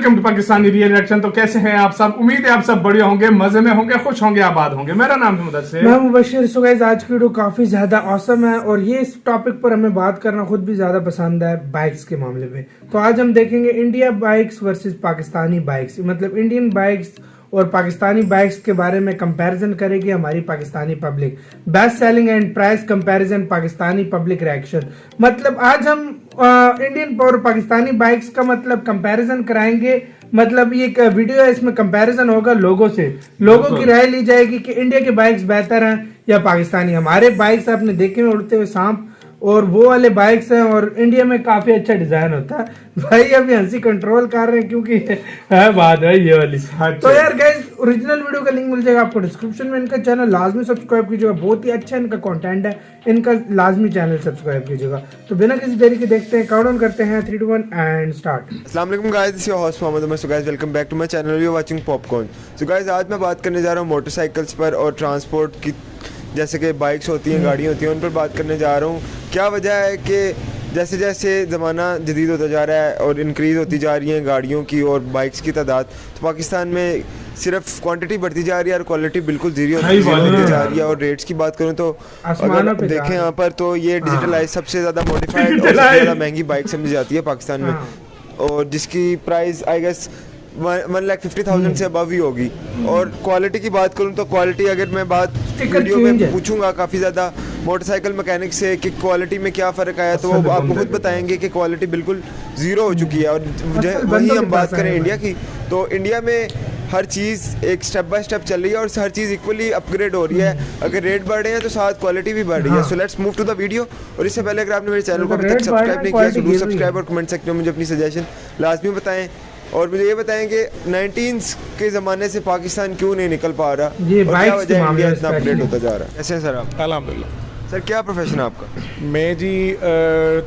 Welcome to Pakistani real reaction. तो कैसे हैं आप सब? उम्मीद है आप सब बढ़िया होंगे, मजे में होंगे, खुश होंगे, आबाद होंगे। मेरा नाम है मुदस्सिर, मैं मुबशिर। सो गाइस, आज की वीडियो काफी ज्यादा औसम है और ये इस टॉपिक पर हमें बात करना खुद भी ज्यादा पसंद है, बाइक्स के मामले में। तो आज हम देखेंगे India bikes versus Pakistani bikes, मतलब इंडियन बाइक्स और पाकिस्तानी बाइक्स के बारे में कंपैरिजन करेगी हमारी Pakistani public. Best selling and price comparison, Pakistani public reaction. मतलब आज हम इंडियन और पाकिस्तानी बाइक्स का मतलब कंपैरिजन कराएंगे। मतलब ये एक वीडियो है, इसमें कंपैरिजन होगा लोगों से। लोगों की राय ली जाएगी कि इंडिया के बाइक्स बेहतर हैं या पाकिस्तानी। हमारे बाइक्स आपने देखे में उड़ते हुए सांप और वो वाले बाइक्स हैं, और इंडिया में काफी अच्छा डिजाइन होता है। भाई अभी हंसी कंट्रोल कर रहे हैं क्योंकि है बात है ये वाली। तो यार गाइस, ओरिजिनल वीडियो का लिंक मिल जाएगा आपको डिस्क्रिप्शन में। इनका चैनल लाजमी सब्सक्राइब कीजिएगा, बहुत ही अच्छा इनका कंटेंट है, इनका लाजमी चैनल सब्सक्राइब कीजिएगा। तो बिना किसी देरी के देखते हैं, काउंट डाउन करते हैं 3 2 1 एंड स्टार्ट। अस्सलाम वालेकुम guys, this is your host Mohammad Umar. So guys, welcome back to my channel, you are watching popcorn. So guys, आज मैं बात करने जा रहा हूँ मोटरसाइकिल्स पर और ट्रांसपोर्ट की, जैसे कि बाइक्स होती हैं, गाड़ियाँ होती हैं, उन पर बात करने जा रहा हूँ। क्या वजह है कि जैसे जैसे ज़माना जदीद होता जा रहा है और इंक्रीज़ होती जा रही है गाड़ियों की और बाइक्स की तादाद, तो पाकिस्तान में सिर्फ क्वांटिटी बढ़ती जा रही है और क्वालिटी बिल्कुल जीरो होती जा रही है। और रेट्स की बात करूँ तो अगर देखें यहाँ पर, तो ये डिजिटलाइज सबसे ज़्यादा मॉडिफाइड और सबसे ज़्यादा महंगी बाइक समझी जाती है पाकिस्तान में, और जिसकी प्राइस आई गेस 1,50,000 से अबव ही होगी। और क्वालिटी की बात करूँ तो क्वालिटी, अगर मैं बात वीडियो में पूछूंगा काफ़ी ज़्यादा मोटरसाइकिल मैकेनिक से कि क्वालिटी में क्या फ़र्क आया, तो वो आपको खुद बताएंगे कि क्वालिटी बिल्कुल ज़ीरो हो चुकी है। और वहीं हम बात करें इंडिया की, तो इंडिया में हर चीज़ एक स्टेप बाय स्टेप चल रही है और हर चीज़ इक्वली अपग्रेड हो रही है। अगर रेट बढ़ रहे हैं तो साथ क्वालिटी भी बढ़ रही है। So let's move to the video. और इससे पहले अगर आपने मेरे चैनल को अभी तक सब्सक्राइब नहीं किया तो डू सब्सक्राइब, और कमेंट सेक्शन में मुझे अपनी सजेशन लाजमी बताएं। और मुझे ये बताएं कि 19 के ज़माने से पाकिस्तान क्यों नहीं निकल पा रहा, ये क्या वजह इंडिया इतना अपग्रेड होता जा रहा है। कैसे हैं सर आप? अल्हम्दुलिल्लाह। सर क्या प्रोफेशन है आपका? मैं जी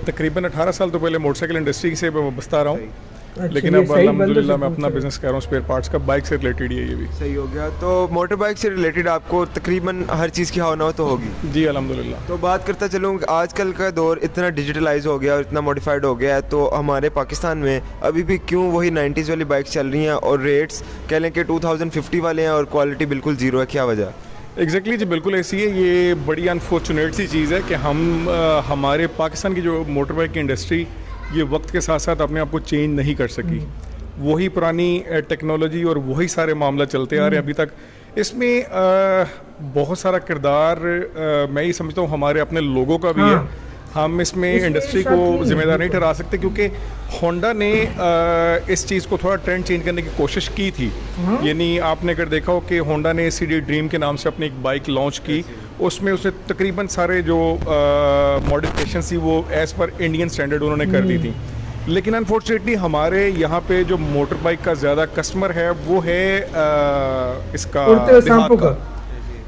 तकरीबन 18 साल तो पहले मोटरसाइकिल इंडस्ट्री से बसता रहा हूँ, लेकिन अब अल्हम्दुलिल्लाह मैं अपना बिजनेस कर रहा हूँ स्पेयर पार्ट्स का। बाइक से रिलेटेड ही है ये भी। सही हो गया। तो मोटर बाइक से रिलेटेड आपको तकरीबन हर चीज़ की हाव ना हो तो होगी जी, अल्हम्दुलिल्लाह। तो बात करता चलूँ, आजकल का दौर इतना डिजिटलाइज हो गया और इतना मॉडिफाइड हो गया है, तो हमारे पाकिस्तान में अभी भी क्यों वही 90s वाली बाइक चल रही हैं और रेट्स कह लें कि 2050 वाले हैं और क्वालिटी बिल्कुल ज़ीरो है? क्या वजह? एग्जैक्टली जी, बिल्कुल ऐसी है। ये बड़ी अनफॉर्चुनेट सी चीज़ है कि हम हमारे पाकिस्तान की जो मोटर बाइक की इंडस्ट्री ये वक्त के साथ साथ अपने आप को चेंज नहीं कर सकी। वही पुरानी टेक्नोलॉजी और वही सारे मामला चलते आ रहे हैं अभी तक। इसमें बहुत सारा किरदार मैं ये समझता हूँ हमारे अपने लोगों का भी है। हम इसमें इंडस्ट्री को जिम्मेदार नहीं ठहरा सकते, क्योंकि होंडा ने इस चीज़ को थोड़ा ट्रेंड चेंज करने की कोशिश की थी। यानी आपने अगर देखा हो कि होंडा ने CD ड्रीम के नाम से अपनी एक बाइक लॉन्च की, उसमें उसने तकरीबन सारे जो मॉडिफिकेशन थी वो एज़ पर इंडियन स्टैंडर्ड उन्होंने कर दी थी। लेकिन अनफॉर्चुनेटली हमारे यहाँ पे जो मोटर बाइक का ज़्यादा कस्टमर है वो है इसका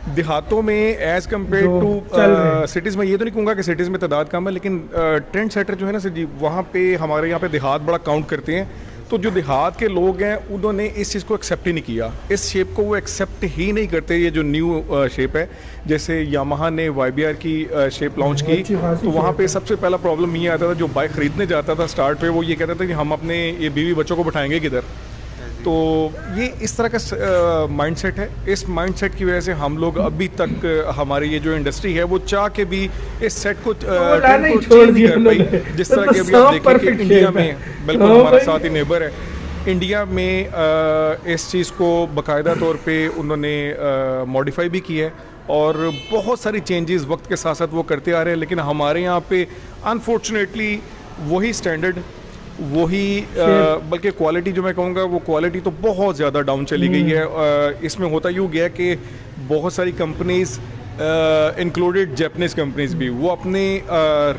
देहातों में एज़ कम्पेयर टू सिटीज़ में। ये तो नहीं कहूँगा कि सिटीज़ में तादाद कम है, लेकिन ट्रेंड सेटर जो है ना सर जी, वहाँ पे हमारे यहाँ पे देहात बड़ा काउंट करते हैं। तो जो देहात के लोग हैं उन्होंने इस चीज़ को एक्सेप्ट ही नहीं किया, इस शेप को वो एक्सेप्ट ही नहीं करते। ये जो न्यू शेप है, जैसे यामाहा ने YBR की शेप लॉन्च की, तो वहाँ पे सबसे पहला प्रॉब्लम ये आता था, जो बाइक ख़रीदने जाता था स्टार्ट पे वो ये कहता था कि हम अपने ये बीवी बच्चों को बिठाएंगे किधर। तो ये इस तरह का माइंडसेट है। इस माइंडसेट की वजह से हम लोग अभी तक, हमारी ये जो इंडस्ट्री है वो चाह के भी इस सेट को ट्रेंड को चेंज नहीं कर पाई। जिस तरह के अभी आप देखें कि इंडिया में, बिल्कुल हमारा साथ ही नेबर है, इंडिया में इस चीज़ को बाकायदा तौर पे उन्होंने मॉडिफाई भी की है और बहुत सारी चेंजेस वक्त के साथ साथ वो करते आ रहे हैं। लेकिन हमारे यहाँ पे अनफॉर्चुनेटली वही स्टैंडर्ड, वही बल्कि क्वालिटी जो मैं कहूँगा वो क्वालिटी तो बहुत ज़्यादा डाउन चली गई है। इसमें होता यूँ गया कि बहुत सारी कंपनीज़ इंक्लूडेड जापानीज़ कंपनीज़ भी वो अपने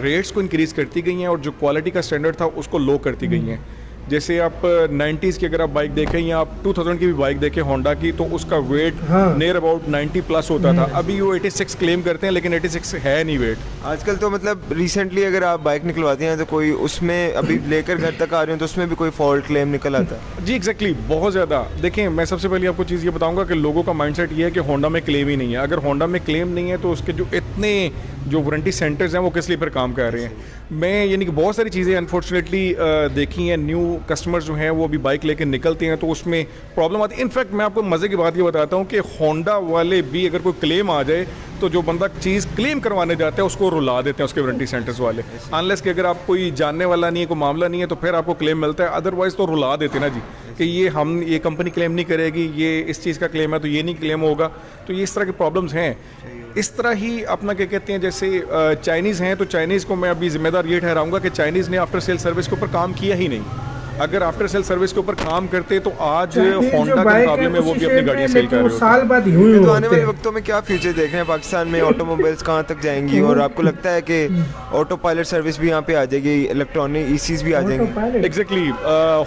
रेट्स को इंक्रीज़ करती गई हैं और जो क्वालिटी का स्टैंडर्ड था उसको लो करती गई हैं। जैसे आप 90s की अगर आप बाइक देखें या आप 2000 की भी बाइक देखें होंडा की, तो उसका वेट नियर अबाउट 90 प्लस होता था। अभी वो 86 क्लेम करते हैं, लेकिन 86 है नहीं वेट आजकल। तो मतलब रिसेंटली अगर आप बाइक निकलवाते हैं तो कोई उसमें अभी लेकर घर तक आ रहे हो तो उसमें भी कोई फॉल्ट क्लेम निकल आता है? जी एग्जैक्टली, बहुत ज़्यादा। देखें, मैं सबसे पहले आपको चीज़ ये बताऊंगा कि लोगों का माइंडसेट ये है कि होंडा में क्लेम ही नहीं है। अगर होंडा में क्लेम नहीं है तो उसके जो इतने जो वारंटी सेंटर्स हैं वो किस लिए पर काम कर रहे हैं। मैं यानी कि बहुत सारी चीज़ें अनफॉर्चुनेटली देखी हैं न्यू कस्टमर्स जो हैं वो अभी बाइक लेके निकलते हैं तो उसमें प्रॉब्लम आती है। इनफैक्ट मैं आपको मज़े की बात ये बताता हूँ कि होंडा वाले भी अगर कोई क्लेम आ जाए तो जो बंदा चीज़ क्लेम करवाने जाता है उसको रुला देते हैं उसके वारंटी सेंटर्स वाले, अनलेस कि अगर आप कोई जानने वाला नहीं है, कोई मामला नहीं है, तो फिर आपको क्लेम मिलता है, अदरवाइज़ तो रुला देते ना जी कि ये कंपनी क्लेम नहीं करेगी, ये इस चीज़ का क्लेम है तो ये नहीं क्लेम होगा। तो ये इस तरह के प्रॉब्लम्स हैं। इस तरह ही अपना क्या कहते हैं, जैसे चाइनीज़ हैं तो चाइनीज़ को मैं अभी जिम्मेदार ये ठहराऊंगा कि चाइनीज़ ने आफ्टर सेल सर्विस के ऊपर काम किया ही नहीं। अगर आफ्टर सेल सर्विस के ऊपर काम करते तो आज होंडा के मुकाबले में वो भी अपनी गाड़ियाँ सेल कर रहे होते। साल बाद यूं ही तो आने होते वाले हैं। वक्तों में क्या फ्यूचर देख रहे हैं पाकिस्तान में, ऑटोमोबाइल्स कहाँ तक जाएंगी, और आपको लगता है कि ऑटो पायलट सर्विस भी यहाँ पे आ जाएगी, इलेक्ट्रॉनिक ईसीज भी आ जाएंगे? एग्जैक्टली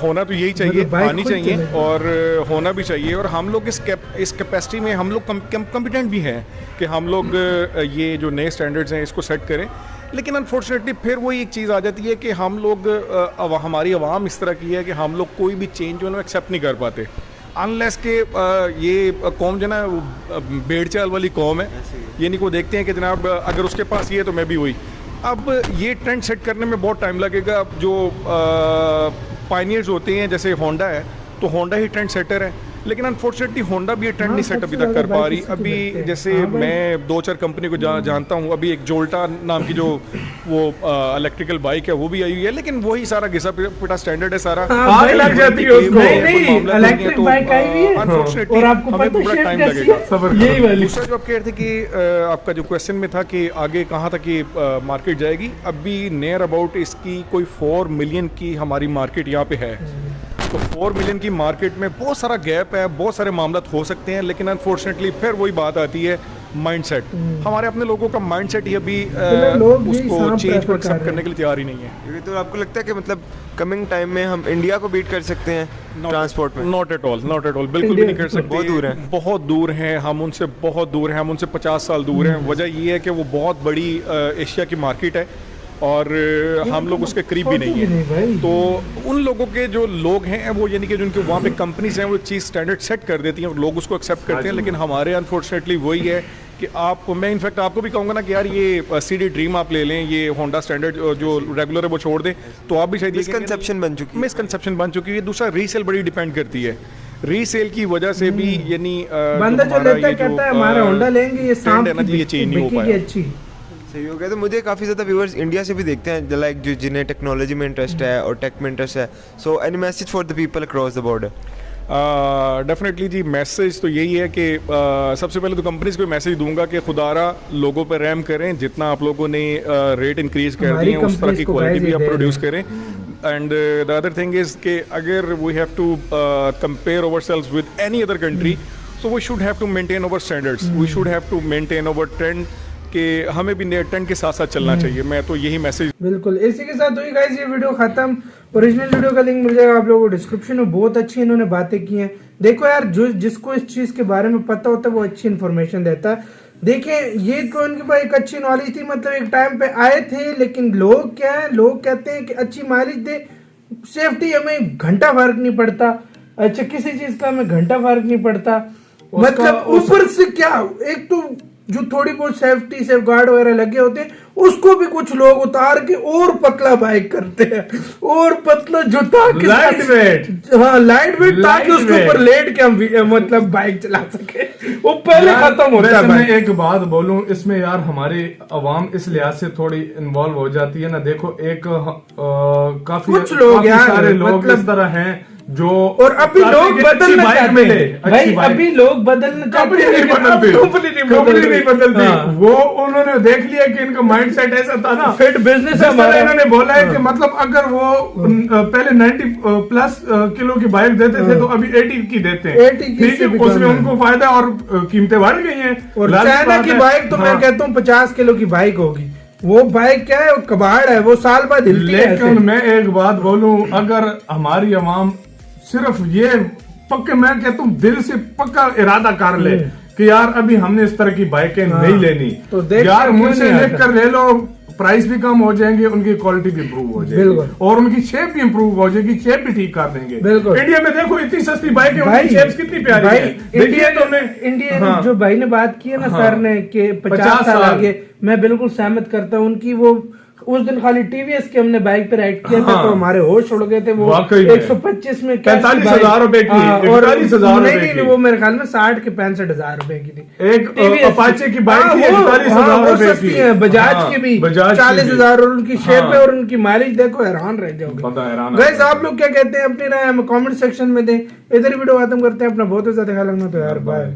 होना तो यही चाहिए, मतलब बाइक आनी खुद चाहिए चलेगी। और होना भी चाहिए। और हम लोग इस कैपेसिटी में हम लोग कॉम्पिटेंट भी हैं कि हम लोग ये जो नए स्टैंडर्ड्स हैं इसको सेट करें। लेकिन अनफॉर्चुनेटली फिर वही एक चीज़ आ जाती है कि हम लोग हमारी आवाम इस तरह की है कि हम लोग कोई भी चेंज जो है ना एक्सेप्ट नहीं कर पाते, अनलेस के ये कौम जो है ना भेड़ चाल वाली कौम है, ये नहीं को देखते हैं कि जनाब अगर उसके पास ये है तो मैं भी वही। अब ये ट्रेंड सेट करने में बहुत टाइम लगेगा। जो पायनियर्स होते हैं जैसे होंडा है तो होंडा ही ट्रेंड सेटर है, लेकिन अनफॉर्चुनेटली होंडा भी ये ट्रेंड नहीं सेट अभी तक कर पा रही। अभी जैसे मैं 4 कंपनी को जानता हूँ, अभी एक जोल्टा नाम की जो वो इलेक्ट्रिकल बाइक है वो भी आई हुई है, लेकिन वही सारा घिसा पिटा स्टैंडर्ड है सारा, आग लग जाती है उसको। नहीं, इलेक्ट्रिक बाइक आई हुई है अनफॉर्चुनेटली और आपको हमें पता थोड़ा है टाइम शेप लगेगा। कैसी है? यही वाली। दूसरा जो आप कह रहे थे कि आपका जो क्वेश्चन में था कि आगे कहाँ तक ये मार्केट जाएगी, अभी नियर अबाउट इसकी कोई 4 मिलियन की हमारी मार्केट यहाँ पे है। तो 4 मिलियन की मार्केट में बहुत सारा गैप है, बहुत सारे मामला हो सकते हैं, लेकिन अनफॉर्चुनेटली फिर वही बात आती है माइंडसेट। हमारे अपने लोगों का माइंडसेट ही अभी लोग यही उसको सांप चेंज को prefer कर एक्सेप्ट रहे करने के लिए तैयार ही नहीं है। ये तो आपको लगता है कि मतलब कमिंग टाइम में हम इंडिया को बीट कर सकते हैं ट्रांसपोर्ट में? Not at all, not at all, बिल्कुल भी नहीं कर सकते। बहुत दूर हैं। बहुत दूर हैं हम उनसे, बहुत दूर हैं हम उनसे, 50 साल दूर हैं। वजह ये है कि वो बहुत बड़ी एशिया की मार्केट है और हम लोग उसके करीब भी नहीं हैं। तो उन लोगों के जो लोग हैं वो यानी कि जिनके वहाँ पे कंपनीज हैं वो चीज़ स्टैंडर्ड सेट कर देती हैं और लोग उसको एक्सेप्ट करते हैं। लेकिन हमारे अनफॉर्चुनेटली वही है कि मैं इनफैक्ट आपको भी कहूँगा ना कि यार ये CD ड्रीम आप ले लें, ये होंडा स्टैंडर्ड जो रेगुलर है वो छोड़ दें, तो आप भी शायद मिसकंसेप्शन बन चुकी है। मिसकंसेप्शन बन चुकी है। दूसरा रीसेल बड़ी डिपेंड करती है, रीसेल की वजह से भी यानी बंदा जो लेता है कहता है हमारा होंडा लेंगे, ये सांप है ना जी, ये चेंज नहीं हो बिकेगी पाया। अच्छी। सही हो गया। तो मुझे काफ़ी ज़्यादा व्यूअर्स इंडिया से भी देखते हैं लाइक जो जिन्हें टेक्नोलॉजी में इंटरेस्ट है और टेक में इंटरेस्ट है। So any message for the people across the border? Definitely जी, मैसेज तो यही है कि सबसे पहले तो कंपनीज को मैसेज दूंगा कि खुदारा लोगों पर रहम करें, जितना आप लोगों ने रेट इंक्रीज कर दिए हैं उस तरह की क्वालिटी भी आप प्रोड्यूस करें। And the other thing is कि अगर we have to compare ourselves with any other country, so we should have to maintain our standards, we should have to maintain our trend, कि हमें भी नए trend के साथ साथ चलना चाहिए। मैं तो यही मैसेज। बिल्कुल, इसी के साथ हुई गाइस ये वीडियो खत्म। ओरिजिनल वीडियो का लिंक मिल जाएगा आप लोगों को डिस्क्रिप्शन में। बहुत अच्छी इन्होंने बातें की हैं। देखो यार, जो जिसको इस चीज के बारे में पता होता है वो अच्छी इन्फॉर्मेशन देता है। देखें, ये तो इनके पास एक अच्छी नॉलेज थी, मतलब एक टाइम पे आए थे, लेकिन लोग क्या है, लोग कहते हैं कि अच्छी माइलेज दे, सेफ्टी हमें घंटा फर्क नहीं पड़ता। अच्छा, किसी चीज का हमें घंटा फर्क नहीं पड़ता, मतलब ऊपर से क्या, एक तो जो थोड़ी बहुत सेफ्टी सेफ गार्ड वगैरह लगे होते हैं उसको भी कुछ लोग उतार के और पतला बाइक करते हैं, और पतला जो ताकि लाइट वेट, हाँ लाइट वेट, ताकि उसके ऊपर लेट के हम मतलब बाइक चला सके, वो पहले खत्म होता है। मैं एक बात बोलूं, इसमें यार हमारी अवाम इस लिहाज से थोड़ी इन्वॉल्व हो जाती है ना। देखो, एक काफी कुछ लोग यार, सारे लोग मतलब इस तरह हैं जो, और अभी लोग बदलना चाहते हैं भाई, बाइक अभी लोग बदलना चाहते हैं, कंपनी नहीं बदलती। वो उन्होंने देख लिया कि इनका माइंडसेट ऐसा था ना, फिट बिजनेस है हमारा। इन्होंने बोला है कि मतलब अगर वो पहले 90+ किलो की बाइक देते थे तो अभी 80 की देते हैं, 80 की ठीक है, उसमें उनको फायदा और कीमतें बढ़ गई हैं। और चाइना की बाइक तो मैं कहता हूँ 50 किलो की बाइक होगी। वो बाइक क्या है, वो कबाड़ है, वो साल बाद हिलती है। लेकिन मैं एक बात बोलूं, अगर हमारी अवाम सिर्फ ये पक्के, मैं कहता हूँ दिल से पक्का इरादा कर ले कि यार अभी हमने इस तरह की बाइकें नहीं लेनी, तो देख यार मुझसे लेकर कर ले लो, प्राइस भी कम हो जाएंगे, उनकी क्वालिटी भी इंप्रूव हो जाएगी और उनकी शेप भी इंप्रूव हो जाएगी, शेप भी ठीक कर देंगे। बिल्कुल, इंडिया में देखो इतनी सस्ती बाइक है, उनकी शेप्स कितनी प्यारी है। देखिए तो इंडिया जो भाई ने बात की है ना सर ने कि 50 साल आगे, मैं बिल्कुल सहमत करता हूँ। उनकी वो उस दिन खाली टीवीएस की हमने बाइक पे राइड किया था, तो हमारे होश उड़ गए थे। वो वाकई में। 125 में 45,000 रुपए की, 41,000 रुपए की। नहीं, वो मेरे ख्याल में 60 के 65,000 रुपए की थी। एक अपाचे की बाइक थी 41,000 रुपए की। सस्ती है, बजाज की भी 40,000, और उनकी शेप है और उनकी माइलेज देखो, हैरान रह जाओगे। गाइस आप लोग क्या कहते हैं, अपनी राय हमें कमेंट सेक्शन में दें। इधर वीडियो खत्म करते हैं, अपना बहुत ज्यादा ख्याल रखना। तो यार बाय।